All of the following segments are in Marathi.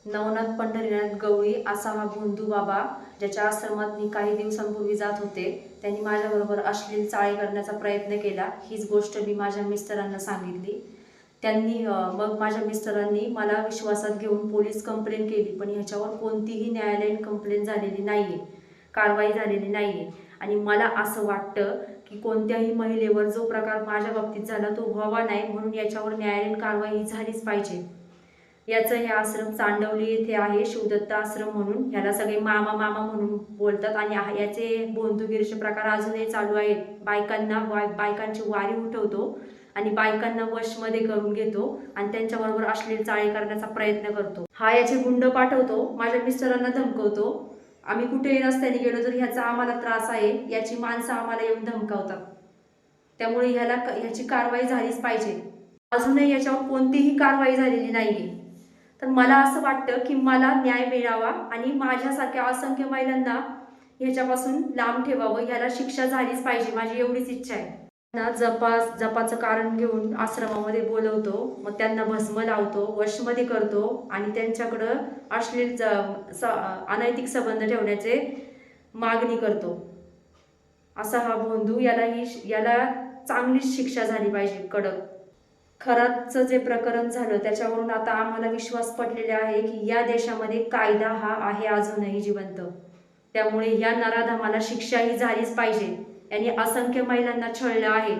नवनाथ पंढरीनाथ गवळी असा हा भोंदू बाबा ज्याच्या आश्रमात मी काही दिवसांपूर्वी जात होते, त्यांनी माझ्याबरोबर अश्लील चाळे करण्याचा प्रयत्न केला. हीच गोष्ट मी माझ्या मिस्टरांना सांगितली. मग माझ्या मिस्टरांनी मला विश्वासात घेऊन पोलीस कंप्लेंट केली, पण ह्याच्यावर कोणतीही न्यायालयीन कंप्लेंट झालेली नाही आहे, कारवाई झालेली नाही आहे. आणि मला असं वाटतं की कोणत्याही महिलेवर जो प्रकार माझ्या बाबतीत झाला तो व्हावा नाही, म्हणून याच्यावर न्यायालयीन कारवाई झालीच पाहिजे. याचं हे आश्रम चांडवली येथे आहे, शिवदत्त आश्रम म्हणून. ह्याला सगळे मामा मामा म्हणून बोलतात आणि याचे बोंधुगिरीचे प्रकार अजूनही चालू आहेत. बायकांची वारी उठवतो आणि बायकांना वशमध्ये करून घेतो आणि त्यांच्याबरोबर अश्लील चाळे करण्याचा प्रयत्न करतो. हा याचे गुंड पाठवतो, माझ्या मिस्टरांना धमकवतो. आम्ही कुठेही रस्त्याने गेलो तर ह्याचा आम्हाला त्रास आहे, याची माणसं आम्हाला येऊन धमकावतात. त्यामुळे ह्याची कारवाई झालीच पाहिजे. अजूनही याच्यावर कोणतीही कारवाई झालेली नाहीये. तर मला असं वाटतं की मला न्याय मिळावा आणि माझ्यासारख्या असंख्य महिलांना ह्याच्यापासून लांब ठेवावं, ह्याला शिक्षा झालीच पाहिजे, माझी एवढीच इच्छा आहे. ना जपाचं कारण घेऊन आश्रमामध्ये बोलवतो, मग त्यांना भस्म लावतो, वशमध्ये करतो आणि त्यांच्याकडं अनैतिक संबंध ठेवण्याचे मागणी करतो. असा हा भोंदू, याला चांगलीच शिक्षा झाली पाहिजे, कडक. खरातचं जे प्रकरण झालं त्याच्यावरून आता आम्हाला विश्वास पटलेला आहे की या देशामध्ये कायदा हा आहे अजूनही जिवंत. त्यामुळे या नराधमाला शिक्षाही झालीच पाहिजे. यांनी असंख्य महिलांना छळलं आहे,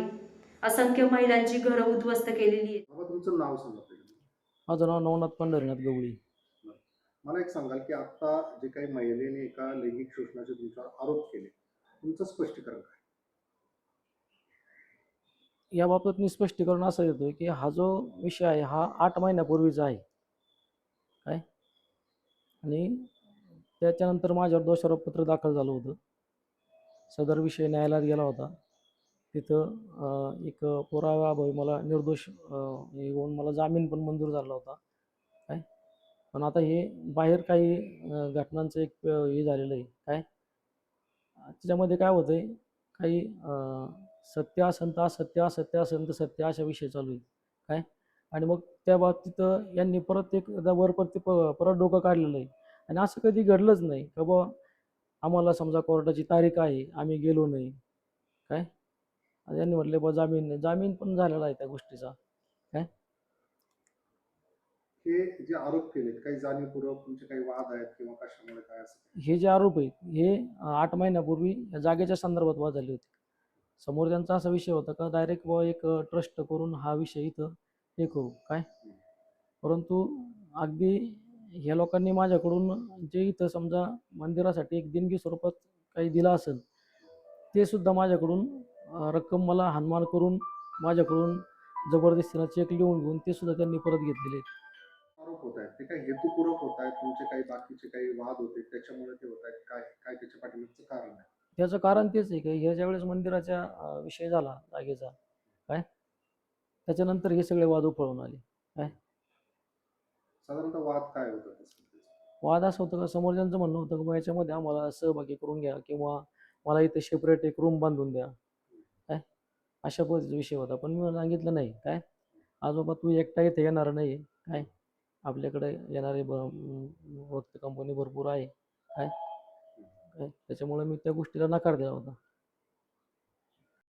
असंख्य महिलांची घरं उद्ध्वस्त केलेली आहेत. बाबा तुमचं नाव सांगा पहिलं. माझं नाव नवनाथ पंढरीनाथ गवळी. मला एक सांगाल की आता जे काही महिलेने एका लैंगिक शोषणाचे तुमच्यावर आरोप केले, तुमचं स्पष्टीकरण काय? याबाबत मी स्पष्टीकरण असं देतोय की हा जो विषय आहे हा 8 महिन्यापूर्वीचा आहे काय, आणि त्याच्यानंतर माझ्यावर दोषारोपपत्र दाखल झालं होतं. सदर विषय न्यायालयात गेला होता. तिथं एक पुराव्याअभावी मला निर्दोष हे होऊन मला जामीन पण मंजूर झाला होता काय. पण आता हे बाहेर काही घटनांचं एक हे झालेलं आहे काय. त्याच्यामध्ये काय होतं आहे, काही सत्य असन तर असत्य, असत्य असन तर सत्य, अशा विषय चालू आहे काय. आणि मग त्या बाबतीत यांनी परत एकदा वरती परत डोकं काढलेलं आहे. आणि असं कधी घडलंच नाही का बा आम्हाला समजा कोर्टाची तारीख आहे, आम्ही गेलो नाही काय. यांनी म्हटले बा जामीन नाही, जामीन पण झालेला आहे त्या गोष्टीचा काय. हे जे आरोप केलेत काही जाणीवपूर्वक तुमचे काही वाद आहेत किंवा कशामुळे काय असं? हे जे आरोप आहेत हे 8 महिन्यापूर्वी या जागेच्या संदर्भात वाद झाले होते. समोर त्यांचा असा विषय होता का डायरेक्ट व एक ट्रस्ट करून हा विषय इथं हे करू काय. परंतु अगदी ह्या लोकांनी माझ्याकडून जे इथं समजा मंदिरासाठी एक देणगी स्वरूपात काही दिलं असेल ते सुद्धा माझ्याकडून रक्कम मला हानमार करून माझ्याकडून जबरदस्तीनं चेक लिहून घेऊन ते सुद्धा त्यांनी परत घेतलेले आहेत. आरोप होत आहेत ते काही हेतुपूर्वक होत आहेत, तुमचे काही बाकीचे काही वाद होते त्याच्यामुळे ते होत आहेत, काय काय त्याच्या पाठीमागचं कारण आहे? त्याचं कारण तेच आहे की ह्या ज्यावेळेस मंदिराचा विषय झाला जागेचा काय, त्याच्यानंतर हे सगळे वाद उफळून आले काय. साधारणतः वाद काय होता तसं? वाद असं होतं का समोरच्यांचं म्हणणं होतं की याच्यामध्ये आम्हाला सहभागी करून घ्या किंवा मला इथे सेपरेट एक रूम बांधून द्या काय, अशा पद्धतीचा विषय होता. पण मी सांगितलं नाही काय, आज बाबा तू एकटा इथे येणार नाही काय, आपल्याकडे येणारे वक्त कंपनी भरपूर आहे काय. त्याच्यामुळे मी त्या गोष्टीला नकार दिला होता.